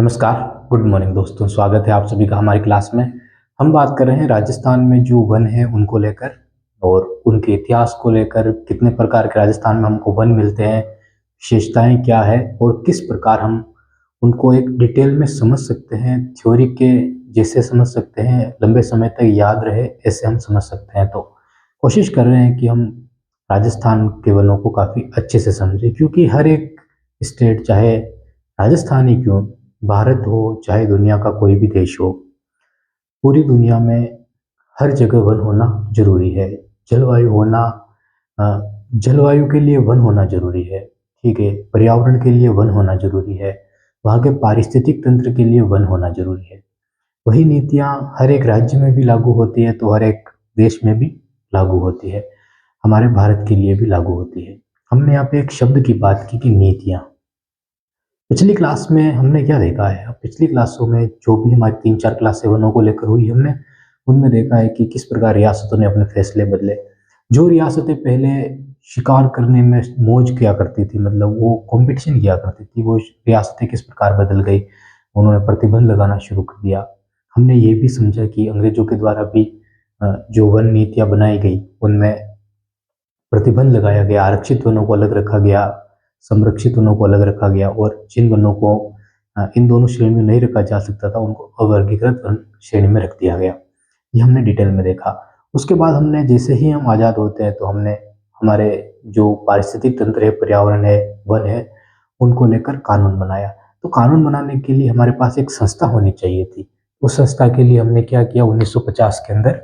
नमस्कार, good morning दोस्तों। स्वागत है आप सभी का हमारी क्लास में। हम बात कर रहे हैं राजस्थान में जो वन है उनको लेकर और उनके इतिहास को लेकर, कितने प्रकार के राजस्थान में हमको वन मिलते हैं, विशेषताएं क्या है और किस प्रकार हम उनको एक डिटेल में समझ सकते हैं। थ्योरी के जैसे समझ सकते हैं, लंबे समय तक याद रहे ऐसे हम समझ सकते हैं। तो कोशिश कर रहे हैं कि हम राजस्थान के वनों को काफ़ी अच्छे से समझें, क्योंकि हर एक स्टेट, चाहे राजस्थान ही क्यों, भारत हो चाहे दुनिया का कोई भी देश हो, पूरी दुनिया में हर जगह वन होना जरूरी है। जलवायु होना अ, जलवायु के लिए वन होना जरूरी है, ठीक है। पर्यावरण के लिए वन होना जरूरी है। वहाँ के पारिस्थितिक तंत्र के लिए वन होना जरूरी है। वही नीतियाँ हर एक राज्य में भी लागू होती है तो हर एक देश में भी लागू होती है, हमारे भारत के लिए भी लागू होती है। हमने यहाँ पे एक शब्द की बात की कि नीतियाँ। पिछली क्लास में हमने क्या देखा है, अब पिछली क्लासों में जो भी हमारी 3-4 क्लासें वनों को लेकर हुई, हमने उनमें देखा है कि किस प्रकार रियासतों ने अपने फैसले बदले। जो रियासतें पहले शिकार करने में मौज किया करती थी, मतलब वो कंपटीशन किया करती थी, वो रियासतें किस प्रकार बदल गई, उन्होंने प्रतिबंध लगाना शुरू कर दिया। हमने ये भी समझा कि अंग्रेजों के द्वारा भी जो वन नीतियाँ बनाई गई उनमें प्रतिबंध लगाया गया, आरक्षित वनों को अलग रखा गया, संरक्षित वनों को अलग रखा गया, और जिन वनों को इन दोनों श्रेणी में नहीं रखा जा सकता था उनको अवर्गीकृत वन श्रेणी में रख दिया गया। ये हमने डिटेल में देखा। उसके बाद हमने, जैसे ही हम आज़ाद होते हैं तो हमने हमारे जो पारिस्थितिक तंत्र है, पर्यावरण है, वन है, उनको लेकर कानून बनाया। तो कानून बनाने के लिए हमारे पास एक संस्था होनी चाहिए थी। उस संस्था के लिए हमने क्या किया, 1950 के अंदर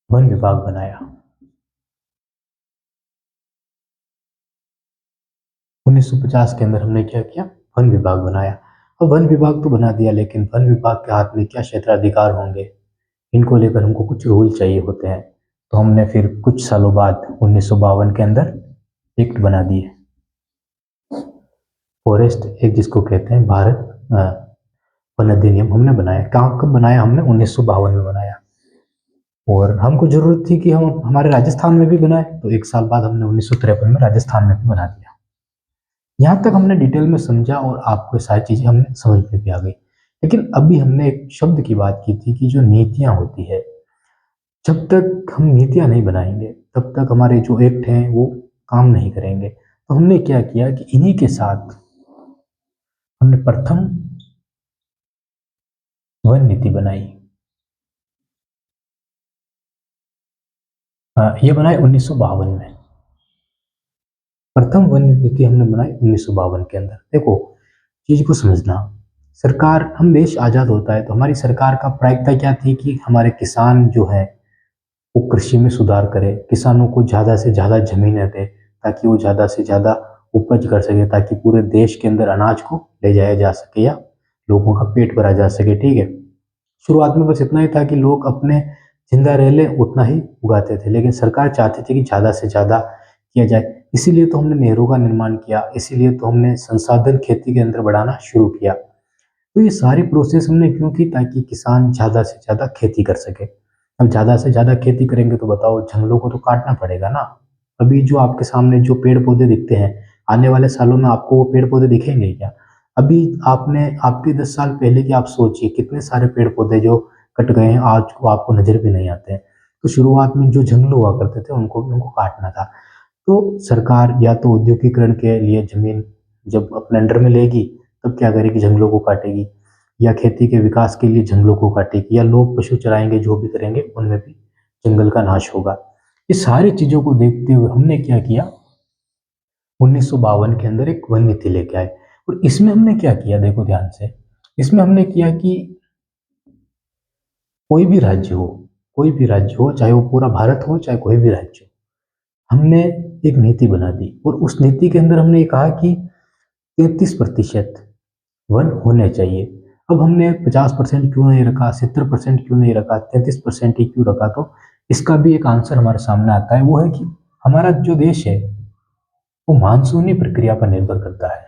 वन विभाग बनाया। 1950 के अंदर हमने क्या किया, वन विभाग बनाया। अब वन विभाग तो बना दिया, लेकिन वन विभाग के हाथ में क्या क्षेत्राधिकार होंगे, इनको लेकर हमको कुछ रूल चाहिए होते हैं। तो हमने फिर कुछ सालों बाद 1952 के अंदर एक्ट बना दिए, फॉरेस्ट एक्ट जिसको कहते हैं, भारत वन अधिनियम हमने बनाया। कहाँ कब बनाया हमने, 1952 में बनाया। और हमको जरूरत थी कि हम हमारे राजस्थान में भी बनाए, तो एक साल बाद हमने 1953 में राजस्थान में भी बना दिया। यहाँ तक हमने डिटेल में समझा और आपको सारी चीजें हमने समझ में भी आ गई। लेकिन अभी हमने एक शब्द की बात की थी कि जो नीतियां होती है, जब तक हम नीतियां नहीं बनाएंगे तब तक हमारे जो एक्ट हैं वो काम नहीं करेंगे। तो हमने क्या किया कि इन्हीं के साथ हमने प्रथम वन नीति बनाई। ये बनाई 1952 में। प्रथम वन नीति हमने बनाई 1952 के अंदर। देखो, चीज को समझना, सरकार, हम देश आजाद होता है तो हमारी सरकार का प्राथमिकता क्या थी कि हमारे किसान जो है वो कृषि में सुधार करे, किसानों को ज़्यादा से ज़्यादा ज़मीनें दे ताकि वो ज़्यादा से ज़्यादा उपज कर सके, ताकि पूरे देश के अंदर अनाज को ले जाया जा सके या लोगों का पेट भरा जा सके, ठीक है। शुरुआत में बस इतना ही था कि लोग अपने जिंदा रह लें उतना ही उगाते थे, लेकिन सरकार चाहती थी कि ज़्यादा से ज़्यादा किया जाए। इसीलिए तो हमने नहरों का निर्माण किया, इसीलिए तो हमने संसाधन खेती के अंदर बढ़ाना शुरू किया। तो ये सारी प्रोसेस हमने क्यों की, ताकि किसान ज़्यादा से ज़्यादा खेती कर सके। अब ज़्यादा से ज़्यादा खेती करेंगे तो बताओ, जंगलों को तो काटना पड़ेगा ना। अभी जो आपके सामने जो पेड़ पौधे दिखते हैं, आने वाले सालों में आपको वो पेड़ पौधे दिखेंगे क्या? अभी आपने, आपके 10 साल पहले की आप सोचिए, कितने सारे पेड़ पौधे जो कट गए हैं, आज को आपको नजर भी नहीं आते हैं। तो शुरुआत में जो जंगल हुआ करते थे उनको भी उनको काटना था। तो सरकार या तो औद्योगिकरण के लिए जमीन जब अपने अंडर में लेगी तब क्या करेगी, जंगलों को काटेगी, या खेती के विकास के लिए जंगलों को काटेगी, या लोग पशु चराएंगे, जो भी करेंगे उनमें भी जंगल का नाश होगा। ये सारी चीजों को देखते हुए हमने क्या किया, 1952 के अंदर एक वन नीति लेके आए। और इसमें हमने क्या किया, देखो ध्यान से, इसमें हमने किया कि कोई भी राज्य हो, कोई भी राज्य हो, चाहे वो पूरा भारत हो चाहे कोई भी राज्य हो, हमने एक नीति बना दी। और उस नीति के अंदर हमने ये कहा कि 33% वन होने चाहिए। अब हमने 50% क्यों नहीं रखा, 70% क्यों नहीं रखा, 33% ही क्यों रखा? तो इसका भी एक आंसर हमारे सामने आता है, वो है कि हमारा जो देश है वो मानसूनी प्रक्रिया पर निर्भर करता है।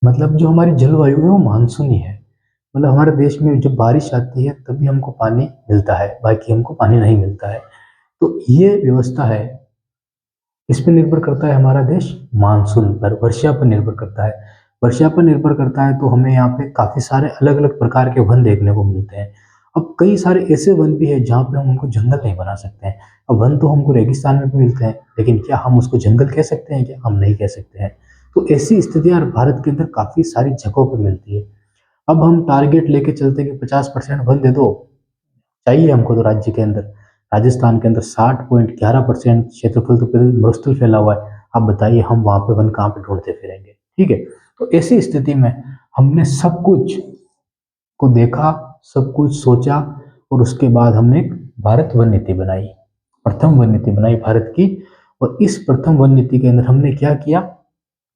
मतलब जो हमारी जलवायु है वो मानसूनी है। मतलब हमारे देश में जब बारिश आती है तभी हमको पानी मिलता है, बाकी हमको पानी नहीं मिलता है। तो ये व्यवस्था है इस पर निर्भर करता है हमारा देश, मानसून पर, वर्षा पर निर्भर करता है। वर्षा पर निर्भर करता है तो हमें यहाँ पे काफी सारे अलग अलग प्रकार के वन देखने को मिलते हैं। अब कई सारे ऐसे वन भी है जहाँ पे हम उनको जंगल नहीं बना सकते हैं। अब वन तो हमको रेगिस्तान में भी मिलते हैं, लेकिन क्या हम उसको जंगल कह सकते हैं? क्या हम नहीं कह सकते हैं। तो ऐसी स्थितियां भारत के अंदर काफी सारी जगहों पर मिलती है। अब हम टारगेट लेके चलते हैं कि 50% वन दे दो, चाहिए हमको तो राज्य के अंदर, राजस्थान के अंदर 60.11% क्षेत्रफल तो मरुस्थल फैला हुआ है। आप बताइए हम वहां पे वन कहाँ पे ढूंढते फिरेंगे? ठीक है। तो ऐसी स्थिति में हमने सब कुछ को देखा, सब कुछ सोचा, और उसके बाद हमने एक भारत वन नीति बनाई, प्रथम वन नीति बनाई भारत की। और इस प्रथम वन नीति के अंदर हमने क्या किया,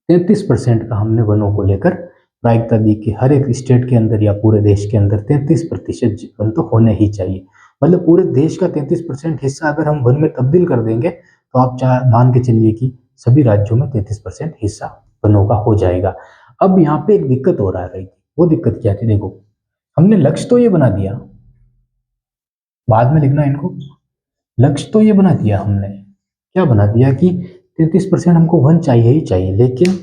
33% का हमने वनों को लेकर प्रायिकता दी कि हर एक स्टेट के अंदर या पूरे देश के अंदर 33% वन तो होने ही चाहिए। मतलब पूरे देश का 33% हिस्सा अगर हम वन में तब्दील कर देंगे तो आप मान के चलिए कि सभी राज्यों में 33% हिस्सा वनों का हो जाएगा। अब यहाँ पे एक दिक्कत हो रहा है, वो दिक्कत क्या थी? देखो, हमने लक्ष्य तो ये बना दिया, बाद में लिखना इनको, लक्ष्य तो ये बना दिया हमने, क्या बना दिया कि 33% हमको वन चाहिए ही चाहिए, लेकिन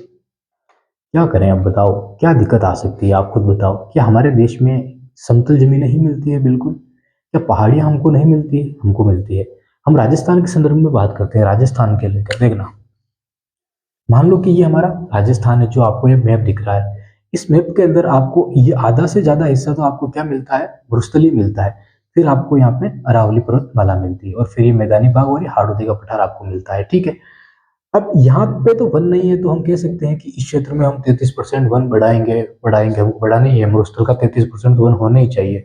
क्या करें? अब बताओ क्या दिक्कत आ सकती है? आप खुद बताओ। क्या हमारे देश में समतल जमीन नहीं मिलती है? बिल्कुल। क्या पहाड़ियां हमको नहीं मिलती है? हमको मिलती है। हम राजस्थान के संदर्भ में बात करते हैं, राजस्थान के लेकर देखना, मान लो कि ये हमारा राजस्थान है, जो आपको ये मैप दिख रहा है। इस मैप के अंदर आपको ये आधा से ज्यादा हिस्सा तो आपको क्या मिलता है? मरुस्थलीय मिलता है। फिर आपको यहाँ पे अरावली पर्वतमाला मिलती है, और फिर ये मैदानी भाग और ये हाड़ौती का पठार आपको मिलता है। ठीक है। अब यहाँ पे तो वन नहीं है, तो हम कह सकते हैं कि इस क्षेत्र में हम 33% वन बढ़ाएंगे, बढ़ाएंगे, हमको बढ़ाना ही है, मरुस्थल का 33% वन होना ही चाहिए।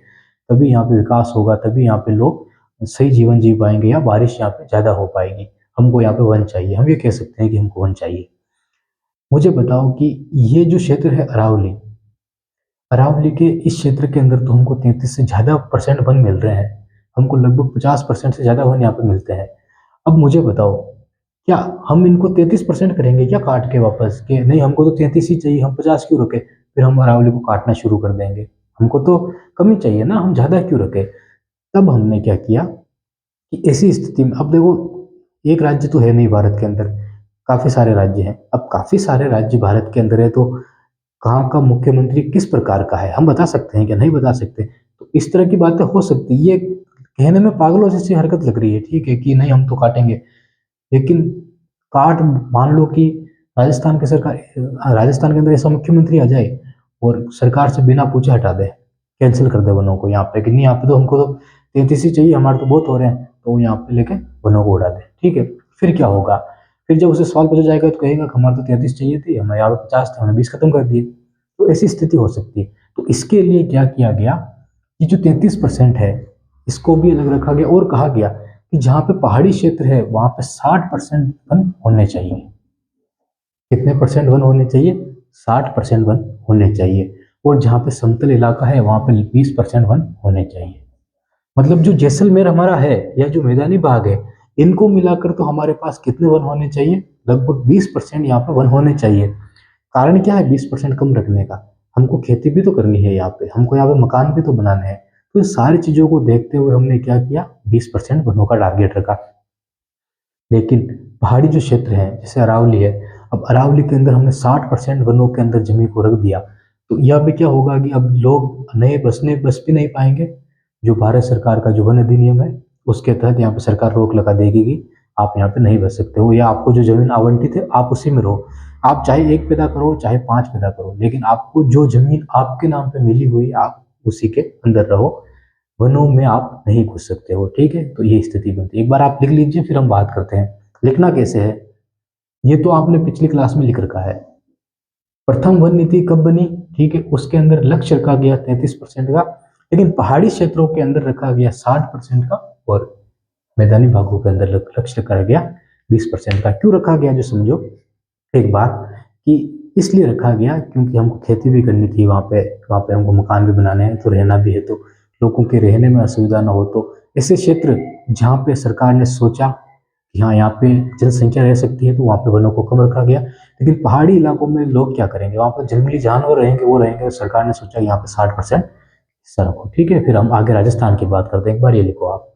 तभी यहाँ पे विकास होगा, तभी यहाँ पे लोग सही जीवन जी पाएंगे, या बारिश यहाँ पे ज्यादा हो पाएगी। हमको यहाँ पे वन चाहिए, हम ये कह सकते हैं कि हमको वन चाहिए। मुझे बताओ कि ये जो क्षेत्र है अरावली, अरावली के इस क्षेत्र के अंदर तो हमको 33 से ज्यादा परसेंट वन मिल रहे हैं। हमको लगभग 50% से ज्यादा वन यहाँ पे मिलते हैं। अब मुझे बताओ, क्या हम इनको 33% करेंगे क्या काट के वापस, कि नहीं हमको तो 33 ही चाहिए, हम 50 क्यों रखे? फिर हम अरावली को काटना शुरू कर देंगे, हमको तो कम ही चाहिए ना, हम ज्यादा क्यों रखे? तब हमने क्या किया कि ऐसी स्थिति में, अब देखो, एक राज्य तो है नहीं भारत के अंदर, काफी सारे राज्य हैं। अब काफी सारे राज्य भारत के अंदर है, तो कहाँ का मुख्यमंत्री किस प्रकार का है हम बता सकते हैं क्या? नहीं बता सकते। तो इस तरह की बातें हो सकती है। ये कहने में पागलों जैसी हरकत लग रही है, ठीक है, कि नहीं हम तो काटेंगे, लेकिन काट, मान लो कि राजस्थान के सरकार, राजस्थान के अंदर ऐसा मुख्यमंत्री आ जाए और सरकार से बिना पूछे हटा दे, कैंसिल कर दे वनों को यहाँ पे, कि नहीं यहाँ पे तो हमको तो 33 ही चाहिए, हमारे तो बहुत हो रहे हैं, तो वो यहाँ पे लेके वनों को उड़ा दे। ठीक है। फिर क्या होगा? फिर जब उसे सवाल पूछा जाएगा तो कहेगा कि हमारे तो 33 चाहिए थे, हमें यहाँ पे 50 थे, हमने 20 खत्म कर दिए। तो ऐसी स्थिति हो सकती है। तो इसके लिए क्या किया गया कि जो 33% है, इसको भी अलग रखा गया, और कहा गया कि जहाँ पे पहाड़ी क्षेत्र है वहां पे 60% वन होने चाहिए। कितने परसेंट वन होने चाहिए? 60% वन होने चाहिए। और जहाँ पे समतल इलाका है वहां पे 20% वन होने चाहिए। मतलब जो जैसलमेर हमारा है, या जो मैदानी भाग है, इनको मिलाकर तो हमारे पास कितने वन होने चाहिए? लगभग 20% यहाँ पे वन होने चाहिए। कारण क्या है 20% कम रखने का? हमको खेती भी तो करनी है यहाँ पे, हमको यहाँ पे मकान भी तो बनाने हैं। तो इन सारी चीजों को देखते हुए हमने क्या किया, 20% वनों का टारगेट रखा। लेकिन पहाड़ी जो क्षेत्र है, जैसे अरावली है, अब अरावली के अंदर हमने 60% वनों के अंदर जमीन को रख दिया, तो यहाँ पे क्या होगा कि अब लोग नए बस भी नहीं पाएंगे। जो भारत सरकार का जो वन अधिनियम है, उसके तहत यहाँ पे सरकार रोक लगा देगी कि आप यहाँ पे नहीं बस सकते हो, या आपको जो जमीन आवंटित है आप उसी में रहो। आप चाहे एक पैदा करो, चाहे 5 पैदा करो, लेकिन आपको जो जमीन आपके नाम पे मिली हुई, आप उसी के अंदर रहो, वनों में आप नहीं घुस सकते हो। ठीक है। तो ये स्थिति बनती है। एक बार आप लिख लीजिए, फिर हम बात करते हैं। लिखना कैसे है, ये तो आपने पिछली क्लास में लिख रखा है। प्रथम वन नीति कब बनी? ठीक है, उसके अंदर लक्ष्य रखा गया 33% का, लेकिन पहाड़ी क्षेत्रों के अंदर रखा गया 60% का, और मैदानी भागों के अंदर लक्ष्य रखा गया 20% का। क्यों रखा गया, जो समझो एक बार, कि इसलिए रखा गया क्योंकि हमको खेती भी करनी थी वहाँ पे हमको मकान भी बनाने हैं, तो रहना भी है, तो लोगों के रहने में असुविधा ना हो, तो ऐसे क्षेत्र जहाँ पे सरकार ने सोचा कि हाँ यहाँ पे जनसंख्या रह सकती है, तो वहाँ पे वनों को कम रखा गया। लेकिन पहाड़ी इलाकों में लोग क्या करेंगे, वहाँ पर जंगली जानवर रहेंगे, वो रहेंगे, सरकार ने सोचा यहाँ पे 60% हिस्सा रखो। ठीक है। फिर हम आगे राजस्थान की बात करते हैं। एक बार ये लिखो आप,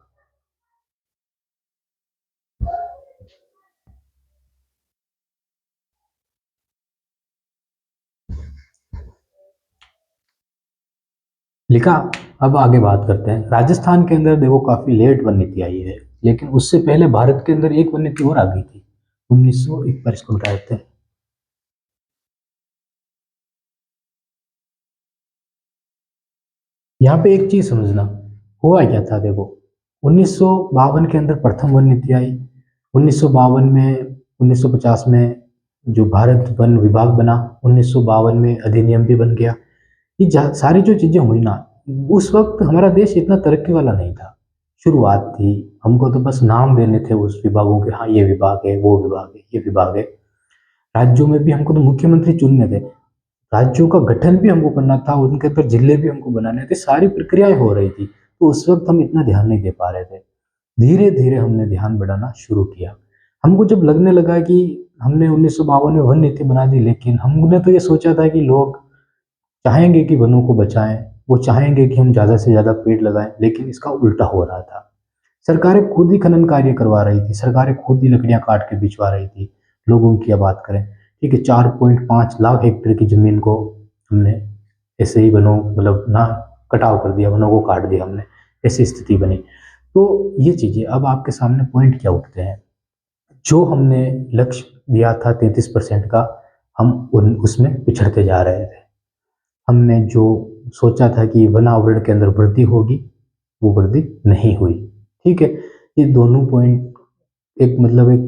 लिखा। अब आगे बात करते हैं। राजस्थान के अंदर देखो काफी लेट वन नीति आई है, लेकिन उससे पहले भारत के अंदर एक वन नीति और आ गई थी 1901 पर। इसको उठाए थे। यहाँ पे एक चीज समझना, हुआ क्या था देखो। 1952 के अंदर प्रथम वन नीति आई। 1952 में, 1950 में जो भारत वन विभाग बना, 1952 में अधिनियम भी बन गया। ये सारी जो चीजें हुई ना, उस वक्त हमारा देश इतना तरक्की वाला नहीं था। शुरुआत थी, हमको तो बस नाम देने थे उस विभागों के, हाँ ये विभाग है, वो विभाग है, ये विभाग है। राज्यों में भी हमको तो मुख्यमंत्री चुनने थे, राज्यों का गठन भी हमको करना था, उनके ऊपर जिले भी हमको बनाने थे, सारी प्रक्रियाएं हो रही थी। तो उस वक्त हम इतना ध्यान नहीं दे पा रहे थे। धीरे धीरे हमने ध्यान बढ़ाना शुरू किया। हमको जब लगने लगा कि हमने 1952 में वन नीति बना दी, लेकिन हमने तो ये सोचा था कि लोग चाहेंगे कि वनों को बचाएं, वो चाहेंगे कि हम ज़्यादा से ज़्यादा पेड़ लगाएं, लेकिन इसका उल्टा हो रहा था। सरकारें खुद ही खनन कार्य करवा रही थी, सरकारें खुद ही लकड़ियां काट के बिचवा रही थी। लोगों की अब बात करें, ठीक है, 4.5 लाख हेक्टेयर की जमीन को हमने ऐसे ही वनों, मतलब ना, कटाव कर दिया, वनों को काट दिया हमने, ऐसी स्थिति बनी। तो ये चीजें अब आपके सामने पॉइंट क्या उठते हैं। जो हमने लक्ष्य दिया था 33% का, हम उसमें पिछड़ते जा रहे थे। हमने जो सोचा था कि वन आवरण के अंदर वृद्धि होगी, वो वृद्धि नहीं हुई। ठीक है, ये दोनों पॉइंट एक, मतलब एक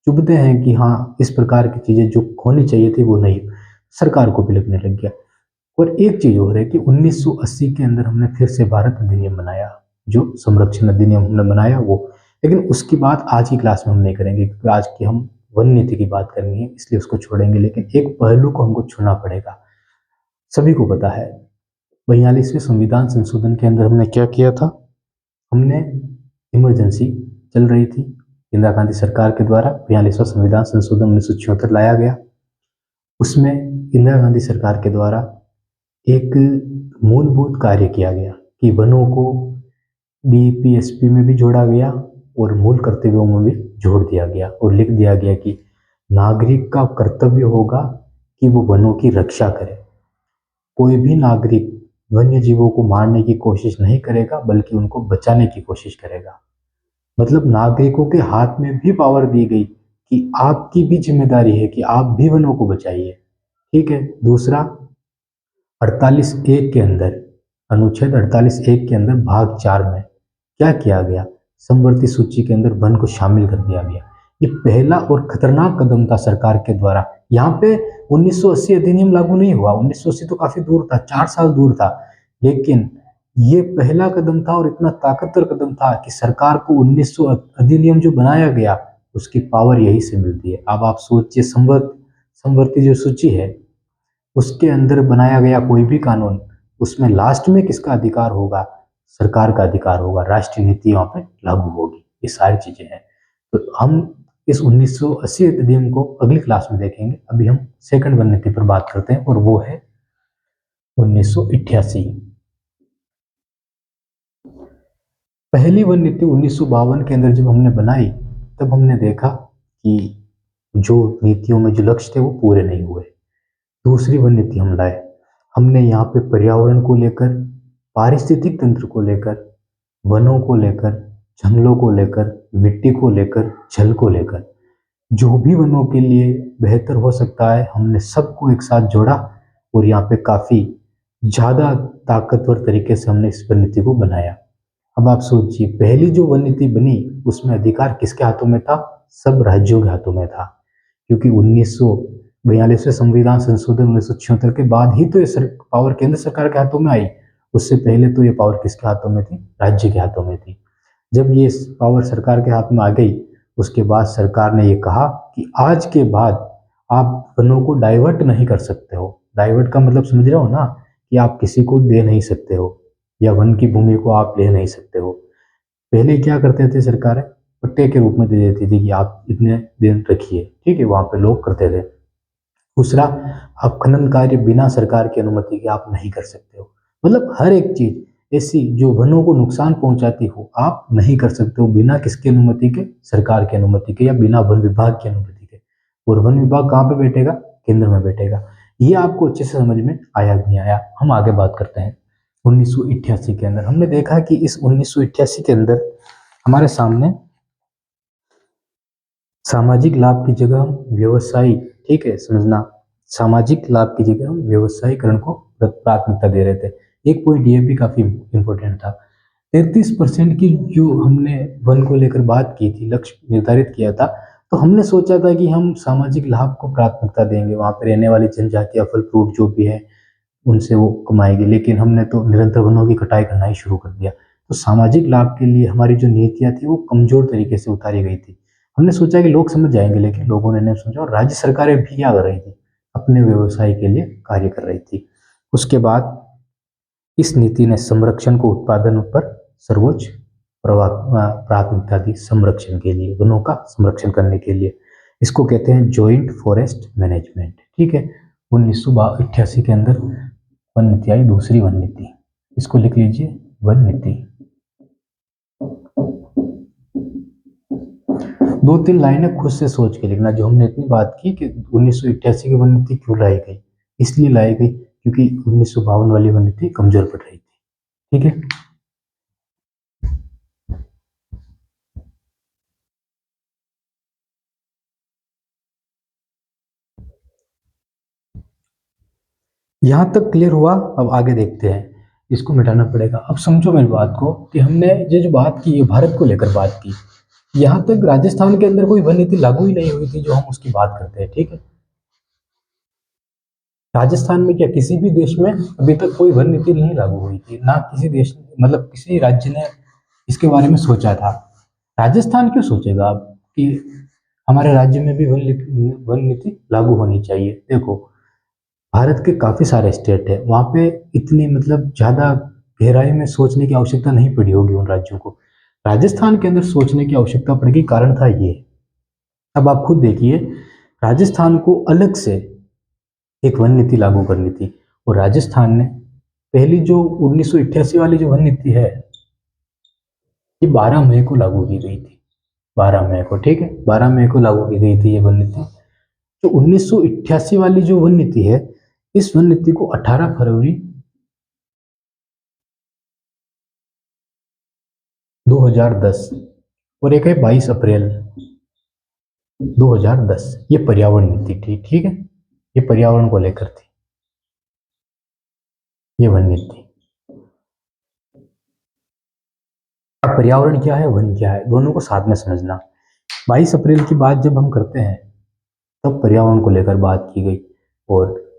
चुभते हैं कि हाँ, इस प्रकार की चीजें जो होनी चाहिए थी वो नहीं, सरकार को भी लगने लग गया। और एक चीज और है कि 1980 के अंदर हमने फिर से भारत अधिनियम बनाया, जो संरक्षण अधिनियम हमने बनाया वो। लेकिन उसकी बात आज की क्लास में हम नहीं करेंगे, क्योंकि आज की हम वन नीति की बात करेंगे, इसलिए उसको छोड़ेंगे। लेकिन एक पहलू को हमको छूना पड़ेगा। सभी को पता है, 42वें संविधान संशोधन के अंदर हमने क्या किया था। हमने, इमरजेंसी चल रही थी, इंदिरा गांधी सरकार के द्वारा 42वां संविधान संशोधन 1976 लाया गया। उसमें इंदिरा गांधी सरकार के द्वारा एक मूलभूत कार्य किया गया कि वनों को डीपीएसपी में भी जोड़ा गया और मूल कर्तव्यों में भी जोड़ दिया गया, और लिख दिया गया कि नागरिक का कर्तव्य होगा कि वो वनों की रक्षा करे। कोई भी नागरिक वन्य जीवों को मारने की कोशिश नहीं करेगा, बल्कि उनको बचाने की कोशिश करेगा। मतलब नागरिकों के हाथ में भी पावर दी गई कि आपकी भी जिम्मेदारी है कि आप भी वनों को बचाइए। ठीक है। दूसरा, 48(1) के अंदर, अनुच्छेद 48(1) के अंदर भाग 4 में क्या किया गया, समवर्ती सूची के अंदर वन को शामिल कर दिया गया। ये पहला और खतरनाक कदम था सरकार के द्वारा। यहाँ पे 1980 अधिनियम लागू नहीं हुआ, 1980 तो काफी दूर था, 4 साल दूर था। लेकिन ये पहला कदम था और इतना ताकतवर कदम था कि सरकार को 1900 अधिनियम जो बनाया गया, उसकी पावर यही से मिलती है। अब आप सोचिए, समवर्ती जो सूची है, उसके अंदर बनाया गया कोई भी कानून, उसमें लास्ट में किसका अधिकार होगा, सरकार का अधिकार होगा, राष्ट्रीय नीति वहां पे लागू होगी। ये सारी चीजें हैं। तो हम इस 1980 अधिनियम को अगली क्लास में देखेंगे। अभी हम सेकंड वन नीति पर बात करते हैं, और वो है 1988। पहली वन नीति 1952 के अंदर जब हमने बनाई, तब हमने देखा कि जो नीतियों में जो लक्ष्य थे वो पूरे नहीं हुए। दूसरी वन नीति हम लाए। हमने यहाँ पे पर्यावरण को लेकर, पारिस्थितिक तंत्र को लेकर, वनों को लेकर, जंगलों को लेकर, मिट्टी को लेकर, जल को लेकर, जो भी वनों के लिए बेहतर हो सकता है, हमने सबको एक साथ जोड़ा। और यहाँ पे काफी ज्यादा ताकतवर तरीके से हमने इस वन नीति को बनाया। अब आप सोचिए, पहली जो वन नीति बनी, उसमें अधिकार किसके हाथों में था, सब राज्यों के हाथों में था। क्योंकि 1942वें संविधान संशोधन 1976 के बाद ही तो ये पावर केंद्र सरकार के हाथों में आई। उससे पहले तो ये पावर किसके हाथों में थी, राज्य के हाथों में थी। जब ये पावर सरकार के हाथ में आ गई, उसके बाद सरकार ने ये कहा कि आज के बाद आप वनों को डाइवर्ट नहीं कर सकते हो। डाइवर्ट का मतलब समझ रहे हो ना, कि आप किसी को दे नहीं सकते हो, या वन की भूमि को आप ले नहीं सकते हो। पहले क्या करते थे सरकारें, पट्टे के रूप में दे देती थी कि आप इतने दिन रखिए, ठीक है, वहां पे लोग करते थे। दूसरा, आप खनन कार्य बिना सरकार की अनुमति के आप नहीं कर सकते हो। मतलब हर एक चीज ऐसी जो वनों को नुकसान पहुंचाती हो, आप नहीं कर सकते हो बिना किसकी अनुमति के, सरकार की अनुमति के, या बिना वन विभाग की अनुमति के। और वन विभाग कहाँ पे बैठेगा, केंद्र में बैठेगा। ये आपको अच्छे से समझ में आया कि नहीं आया, हम आगे बात करते हैं। 1988 के अंदर हमने देखा कि इस 1988 के अंदर हमारे सामने सामाजिक लाभ की जगह हम व्यवसायी, ठीक है समझना, सामाजिक लाभ की जगह हम व्यवसायीकरण को प्राथमिकता दे रहे थे। एक पॉइंट ये भी काफी इंपॉर्टेंट था। 33% की जो हमने वन को लेकर बात की थी, लक्ष्य निर्धारित किया था, तो हमने सोचा था कि हम सामाजिक लाभ को प्राथमिकता देंगे, वहां पे रहने वाली जनजातियां, फल फ्रूट जो भी है उनसे वो कमाएगी, लेकिन हमने तो निरंतर वनों की कटाई करना ही शुरू कर दिया। तो सामाजिक लाभ के लिए हमारी जो नीतियां थी वो कमजोर तरीके से उतारी गई थी। हमने सोचा कि लोग समझ जाएंगे, लेकिन लोगों ने नहीं समझा, और राज्य सरकारें भी क्या कर रही थी, अपने व्यवसाय के लिए कार्य कर रही थी। उसके बाद इस नीति ने संरक्षण को उत्पादन पर सर्वोच्च प्राथमिकता दी, संरक्षण के लिए, वनों का संरक्षण करने के लिए। इसको कहते हैं जॉइंट फॉरेस्ट मैनेजमेंट, ठीक है। 1988 के अंदर वन नीति आई, दूसरी वन नीति, इसको लिख लीजिए, वन नीति। 2-3 लाइनें खुद से सोच के लिखना, जो हमने इतनी बात की कि 1988 की वन नीति क्यों लाई गई, इसलिए लाई गई क्योंकि 1952 वाली वन नीति कमजोर पड़ रही थी, ठीक है। यहां तक क्लियर हुआ? अब आगे देखते हैं। इसको मिटाना पड़ेगा। अब समझो मेरी बात को कि हमने ये जो बात की, भारत को लेकर बात की, यहां तक राजस्थान के अंदर कोई वन नीति लागू ही नहीं हुई थी जो हम उसकी बात करते हैं, ठीक है। राजस्थान में क्या किसी भी देश में अभी तक कोई वन नीति नहीं लागू हुई थी, ना किसी देश, मतलब किसी राज्य ने इसके बारे में सोचा था। राजस्थान क्यों सोचेगा अब कि हमारे राज्य में भी वन नीति लागू होनी चाहिए? देखो, भारत के काफी सारे स्टेट है, वहां पे इतनी मतलब ज्यादा गहराई में सोचने की आवश्यकता नहीं पड़ी होगी उन राज्यों को। राजस्थान के अंदर सोचने की आवश्यकता पड़ेगी, कारण था ये। अब आप खुद देखिए, राजस्थान को अलग से एक वन नीति लागू करनी थी, और राजस्थान ने पहली जो 1988 वाली जो वन नीति है, ये 12 मई को लागू की गई थी। 12 मई को, ठीक है, 12 मई को लागू की गई थी ये वन नीति। जो 1988 वाली जो वन नीति है, इस वन नीति को 18 फरवरी 2010, और एक है 22 अप्रैल 2010, ये पर्यावरण नीति थी, ठीक है। ये पर्यावरण को लेकर थी ये वन नीति। अब पर्यावरण क्या है, वन क्या है, दोनों को साथ में समझना। 22 अप्रैल की बात जब हम करते हैं, तब पर्यावरण को लेकर बात की गई, और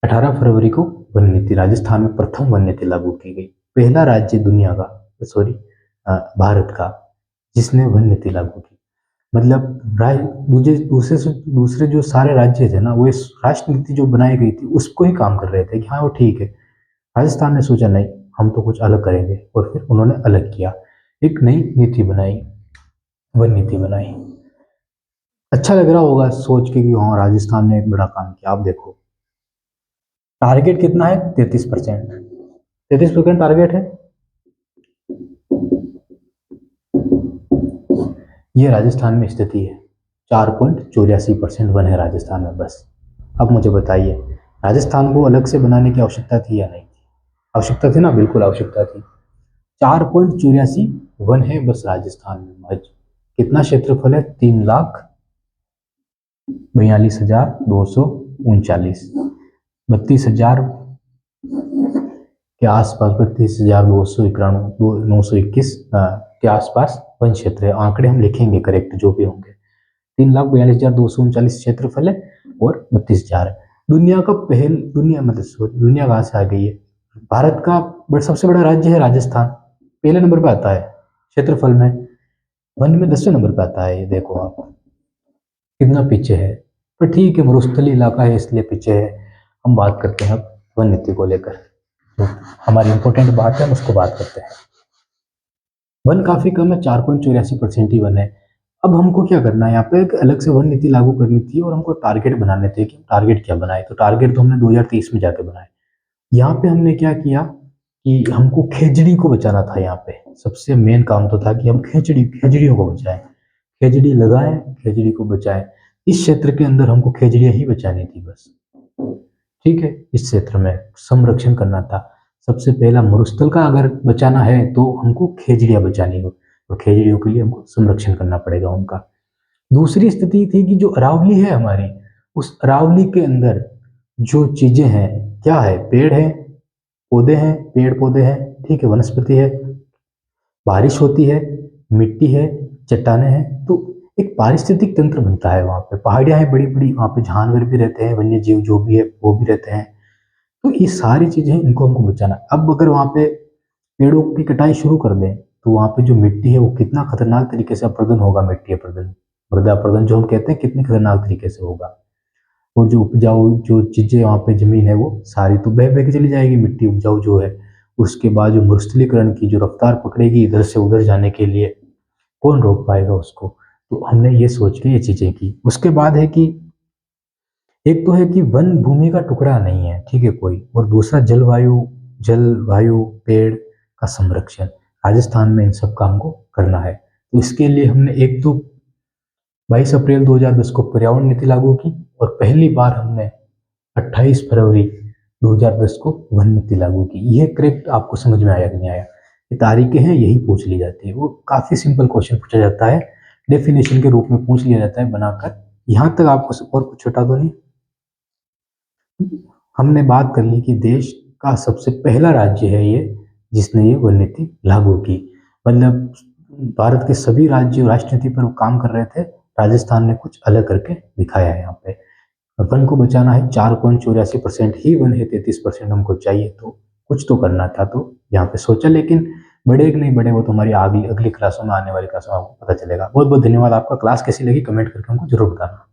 18 फरवरी को वन नीति, राजस्थान में प्रथम वन नीति लागू की गई। पहला राज्य दुनिया का, सॉरी भारत का, जिसने वन नीति लागू की। मतलब दूसरे जो सारे राज्य थे ना, वो इस राष्ट्र नीति जो बनाई गई थी उसको ही काम कर रहे थे कि हाँ वो ठीक है। राजस्थान ने सोचा नहीं, हम तो कुछ अलग करेंगे, और फिर उन्होंने अलग किया, एक नई नीति बनाई, वन नीति बनाई। अच्छा लग रहा होगा सोच के कि हाँ राजस्थान ने एक बड़ा काम किया। आप देखो, टारगेट कितना है, 33%। 33% टारगेट है। ये राजस्थान में स्थिति है, 4.84% वन है राजस्थान में बस। अब मुझे बताइए, राजस्थान को अलग से बनाने की आवश्यकता थी या नहीं थी? आवश्यकता थी ना, बिल्कुल आवश्यकता थी। 4.84 वन है बस राजस्थान में महज। कितना क्षेत्रफल है? 3,42,239, 32,000 के आसपास, 32,291 के आसपास वन क्षेत्र है। आंकड़े हम लिखेंगे करेक्ट जो भी होंगे। 3,42,239 क्षेत्रफल है, और 32,000 है। दुनिया का दुनिया मतलब दुनिया कहाँ से आ गई है? भारत का सबसे बड़ा राज्य है राजस्थान, पहले नंबर पे आता है क्षेत्रफल में। वन में 10वें नंबर पे आता है। ये देखो आप कितना पीछे है, पर ठीक है, मरुस्थलीय इलाका है इसलिए पीछे है। हम बात करते हैं अब वन नीति को लेकर, तो हमारी इंपॉर्टेंट बात है, हम उसको बात करते हैं। वन काफी कम है, 4.84% ही वन है। अब हमको क्या करना है, यहाँ पे एक अलग से वन नीति लागू करनी थी, और हमको टारगेट बनाने थे कि टारगेट क्या बनाए। तो टारगेट तो हमने 2023 में जाके बनाए। यहाँ पे हमने क्या किया कि हमको खेजड़ी को बचाना था। यहाँ पे सबसे मेन काम तो था कि हम खेजड़ियों को बचाएं, खेजड़ी लगाएं, खेजड़ी को बचाएं। इस क्षेत्र के अंदर हमको खेजड़ियां ही बचानी थी बस, ठीक है। इस क्षेत्र में संरक्षण करना था। सबसे पहला मरुस्थल का अगर बचाना है तो हमको खेजड़ियाँ बचानी हो, और खेजड़ियों के लिए हमको संरक्षण करना पड़ेगा उनका। दूसरी स्थिति थी कि जो अरावली है हमारी, उस अरावली के अंदर जो चीज़ें हैं, क्या है, पेड़ है, पौधे हैं, पेड़ पौधे हैं, ठीक है, वनस्पति है, बारिश होती है, मिट्टी है, चट्टानें हैं, तो एक पारिस्थितिक तंत्र बनता है वहाँ पे। पहाड़ियाँ हैं बड़ी बड़ी, वहाँ पे जानवर भी रहते हैं, वन्य जीव जो भी है वो भी रहते हैं। तो ये सारी चीज़ें हैं, इनको हमको बचाना। अब अगर वहाँ पे पेड़ों की कटाई शुरू कर दें तो वहाँ पे जो मिट्टी है वो कितना खतरनाक तरीके से अपरदन होगा, मिट्टी अपरदन, मृदा अपरदन जो हम कहते हैं, कितनी खतरनाक तरीके से होगा। और जो उपजाऊ जो चीज़ें वहाँ पे ज़मीन है वो सारी तो बह बह के चली जाएगी, मिट्टी उपजाऊ जो है। उसके बाद जो मरुस्थलीकरण की जो रफ्तार पकड़ेगी इधर से उधर जाने के लिए, कौन रोक पाएगा उसको? तो हमने ये सोच के ये चीज़ें की। उसके बाद है कि एक तो है कि वन भूमि का टुकड़ा नहीं है, ठीक है कोई, और दूसरा जलवायु, पेड़ का संरक्षण। राजस्थान में इन सब काम को करना है। तो इसके लिए हमने एक तो 22 अप्रैल 2010 को पर्यावरण नीति लागू की, और पहली बार हमने 28 फरवरी 2010 को वन नीति लागू की। ये करेक्ट आपको समझ में आया कि नहीं आया? ये तारीखें हैं, यही पूछ ली जाती है। वो काफ़ी सिंपल क्वेश्चन पूछा जाता है, डेफिनेशन के रूप में पूछ लिया जाता है बनाकर। यहाँ तक आपको और कुछ छटा तो नहीं? हमने बात कर ली कि देश का सबसे पहला राज्य है ये जिसने ये वन नीति लागू की। मतलब भारत के सभी राज्य राष्ट्र नीति पर काम कर रहे थे, राजस्थान ने कुछ अलग करके दिखाया है यहाँ पे। और वन को बचाना है, 4.84% ही वन है, 33% हमको चाहिए, तो कुछ तो करना था, तो यहाँ पे सोचा। लेकिन बढ़े कि नहीं बढ़े वो तो हमारी अगली अगली क्लासों में, आने वाली क्लासों में आपको पता चलेगा। बहुत बहुत धन्यवाद आपका। क्लास कैसी लगी कमेंट करके हमको जरूर बताना।